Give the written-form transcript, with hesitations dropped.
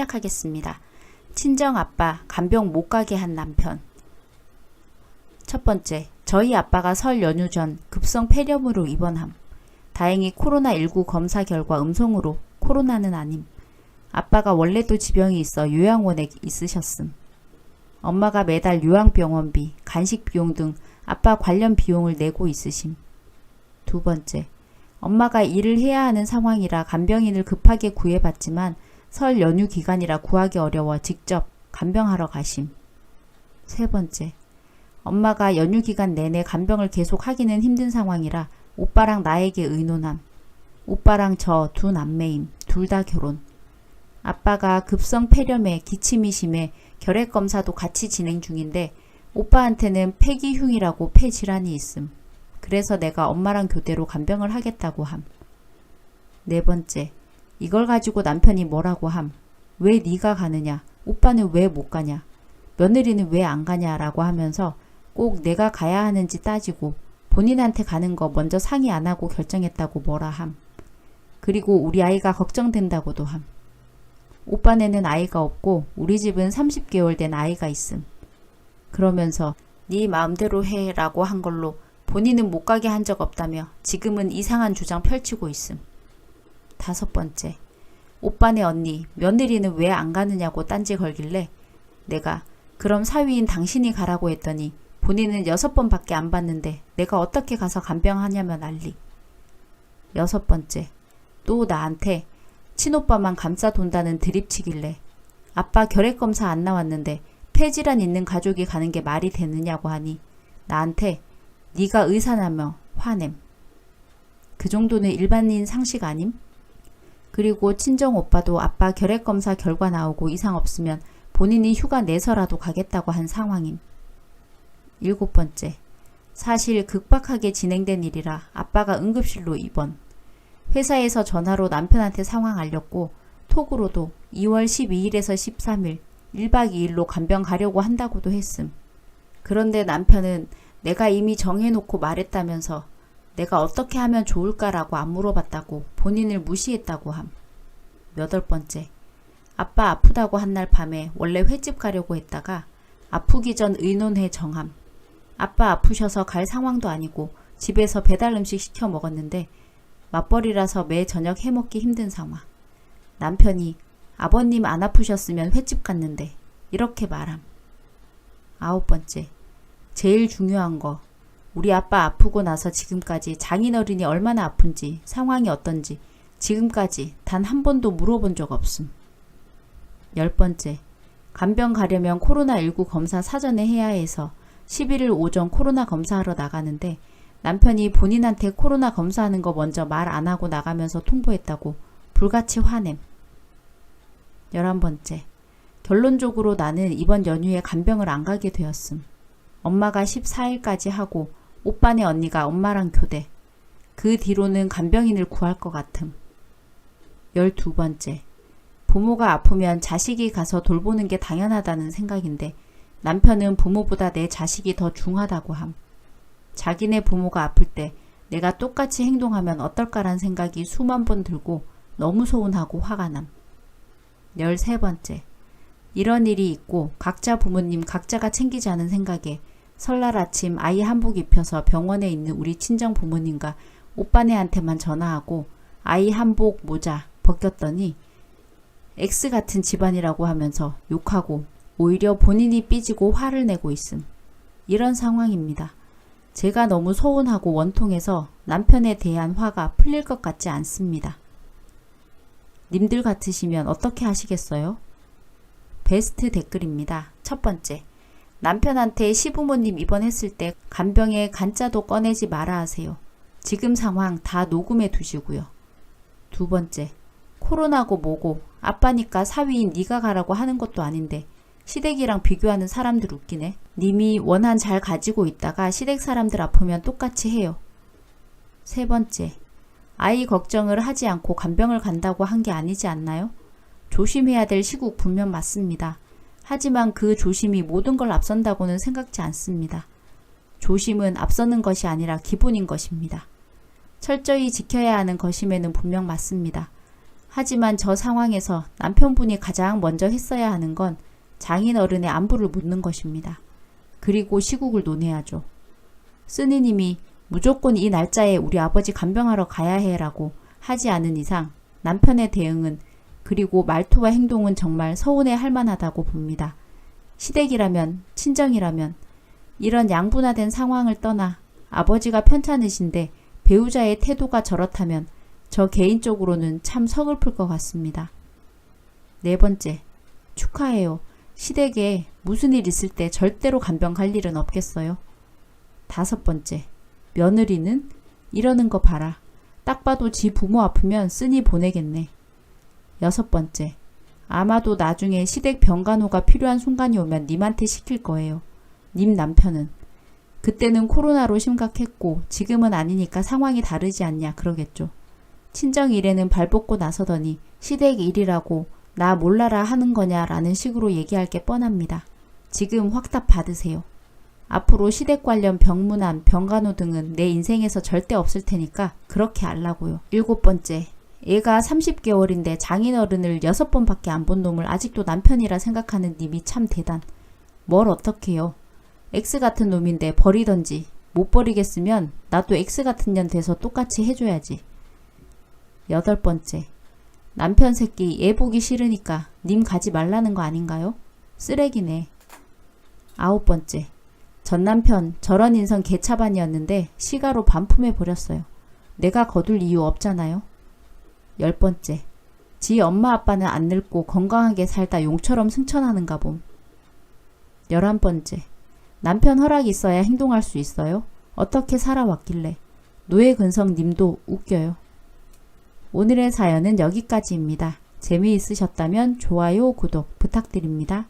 시작하겠습니다. 친정아빠 간병 못 가게 한 남편. 첫 번째, 저희 아빠가 설 연휴 전 급성 폐렴으로 입원함. 다행히 코로나19 검사 결과 음성으로 코로나는 아님. 아빠가 원래도 지병이 있어 요양원에 있으셨음. 엄마가 매달 요양병원비, 간식 비용 등 아빠 관련 비용을 내고 있으심. 두 번째, 엄마가 일을 해야 하는 상황이라 간병인을 급하게 구해봤지만 설 연휴 기간이라 구하기 어려워 직접 간병하러 가심. 세 번째, 엄마가 연휴 기간 내내 간병을 계속 하기는 힘든 상황이라 오빠랑 나에게 의논함. 오빠랑 저 두 남매임. 둘 다 결혼. 아빠가 급성 폐렴에 기침이 심해 결핵검사도 같이 진행 중인데 오빠한테는 폐기흉이라고 폐질환이 있음. 그래서 내가 엄마랑 교대로 간병을 하겠다고 함. 네 번째, 이걸 가지고 남편이 뭐라고 함. 왜 네가 가느냐? 오빠는 왜 못 가냐? 며느리는 왜 안 가냐? 라고 하면서 꼭 내가 가야 하는지 따지고 본인한테 가는 거 먼저 상의 안 하고 결정했다고 뭐라 함. 그리고 우리 아이가 걱정된다고도 함. 오빠네는 아이가 없고 우리 집은 30개월 된 아이가 있음. 그러면서 네 마음대로 해 라고 한 걸로 본인은 못 가게 한 적 없다며 지금은 이상한 주장 펼치고 있음. 다섯 번째, 오빠네 언니 며느리는 왜 안 가느냐고 딴지 걸길래 내가 그럼 사위인 당신이 가라고 했더니 본인은 6번밖에 안 봤는데 내가 어떻게 가서 간병하냐며 난리. 여섯 번째, 또 나한테 친오빠만 감싸 돈다는 드립치길래 아빠 결핵검사 안 나왔는데 폐질환 있는 가족이 가는 게 말이 되느냐고 하니 나한테 네가 의사라며 화냄. 그 정도는 일반인 상식 아님? 그리고 친정오빠도 아빠 결핵검사 결과 나오고 이상 없으면 본인이 휴가 내서라도 가겠다고 한 상황임. 일곱 번째, 사실 급박하게 진행된 일이라 아빠가 응급실로 입원. 회사에서 전화로 남편한테 상황 알렸고 톡으로도 2월 12일에서 13일 1박 2일로 간병 가려고 한다고도 했음. 그런데 남편은 내가 이미 정해놓고 말했다면서 내가 어떻게 하면 좋을까라고 안 물어봤다고 본인을 무시했다고 함. 여덟 번째, 아빠 아프다고 한 날 밤에 원래 횟집 가려고 했다가 아프기 전 의논해 정함. 아빠 아프셔서 갈 상황도 아니고 집에서 배달 음식 시켜 먹었는데 맞벌이라서 매 저녁 해먹기 힘든 상황. 남편이 아버님 안 아프셨으면 횟집 갔는데 이렇게 말함. 아홉 번째, 제일 중요한 거, 우리 아빠 아프고 나서 지금까지 장인어른이 얼마나 아픈지 상황이 어떤지 지금까지 단 한 번도 물어본 적 없음. 열 번째, 간병 가려면 코로나19 검사 사전에 해야 해서 11일 오전 코로나 검사하러 나가는데 남편이 본인한테 코로나 검사하는 거 먼저 말 안 하고 나가면서 통보했다고 불같이 화냄. 11번째, 결론적으로 나는 이번 연휴에 간병을 안 가게 되었음. 엄마가 14일까지 하고 오빠네 언니가 엄마랑 교대. 그 뒤로는 간병인을 구할 것 같음. 12번째, 부모가 아프면 자식이 가서 돌보는 게 당연하다는 생각인데 남편은 부모보다 내 자식이 더 중하다고 함. 자기네 부모가 아플 때 내가 똑같이 행동하면 어떨까란 생각이 수만 번 들고 너무 서운하고 화가 남. 13번째, 이런 일이 있고 각자 부모님 각자가 챙기자는 생각에 설날 아침 아이 한복 입혀서 병원에 있는 우리 친정 부모님과 오빠네한테만 전화하고 아이 한복 모자 벗겼더니 X 같은 집안이라고 하면서 욕하고 오히려 본인이 삐지고 화를 내고 있음. 이런 상황입니다. 제가 너무 서운하고 원통해서 남편에 대한 화가 풀릴 것 같지 않습니다. 님들 같으시면 어떻게 하시겠어요? 베스트 댓글입니다. 첫 번째, 남편한테 시부모님 입원했을 때 간병에 간짜도 꺼내지 마라 하세요. 지금 상황 다 녹음해 두시고요. 두 번째, 코로나고 뭐고 아빠니까 사위인 네가 가라고 하는 것도 아닌데 시댁이랑 비교하는 사람들 웃기네. 님이 원한 잘 가지고 있다가 시댁 사람들 아프면 똑같이 해요. 세 번째, 아이 걱정을 하지 않고 간병을 간다고 한 게 아니지 않나요? 조심해야 될 시국 분명 맞습니다. 하지만 그 조심이 모든 걸 앞선다고는 생각지 않습니다. 조심은 앞서는 것이 아니라 기본인 것입니다. 철저히 지켜야 하는 것임에는 분명 맞습니다. 하지만 저 상황에서 남편분이 가장 먼저 했어야 하는 건 장인어른의 안부를 묻는 것입니다. 그리고 시국을 논해야죠. 쓰니님이 무조건 이 날짜에 우리 아버지 간병하러 가야 해라고 하지 않은 이상 남편의 대응은 그리고 말투와 행동은 정말 서운해 할 만하다고 봅니다. 시댁이라면, 친정이라면 이런 양분화된 상황을 떠나 아버지가 편찮으신데 배우자의 태도가 저렇다면 저 개인적으로는 참 서글플 것 같습니다. 네 번째, 축하해요. 시댁에 무슨 일 있을 때 절대로 간병 갈 일은 없겠어요. 다섯 번째, 며느리는 이러는 거 봐라. 딱 봐도 지 부모 아프면 쓰니 보내겠네. 여섯 번째, 아마도 나중에 시댁 병간호가 필요한 순간이 오면 님한테 시킬 거예요. 님 남편은. 그때는 코로나로 심각했고 지금은 아니니까 상황이 다르지 않냐 그러겠죠. 친정 일에는 발벗고 나서더니 시댁 일이라고 나 몰라라 하는 거냐라는 식으로 얘기할 게 뻔합니다. 지금 확답 받으세요. 앞으로 시댁 관련 병문안, 병간호 등은 내 인생에서 절대 없을 테니까 그렇게 알라고요. 일곱 번째, 애가 30개월인데 장인어른을 6번밖에 안 본 놈을 아직도 남편이라 생각하는 님이 참 대단. 뭘 어떡해요. X 같은 놈인데 버리던지 못 버리겠으면 나도 X 같은 년 돼서 똑같이 해줘야지. 여덟 번째, 남편 새끼 애 보기 싫으니까 님 가지 말라는 거 아닌가요? 쓰레기네. 아홉 번째, 전 남편 저런 인성 개차반이었는데 시가로 반품해 버렸어요. 내가 거둘 이유 없잖아요. 열 번째, 지 엄마 아빠는 안 늙고 건강하게 살다 용처럼 승천하는가 봄. 11번째, 남편 허락이 있어야 행동할 수 있어요? 어떻게 살아왔길래. 노예근성 님도 웃겨요. 오늘의 사연은 여기까지입니다. 재미있으셨다면 좋아요, 구독 부탁드립니다.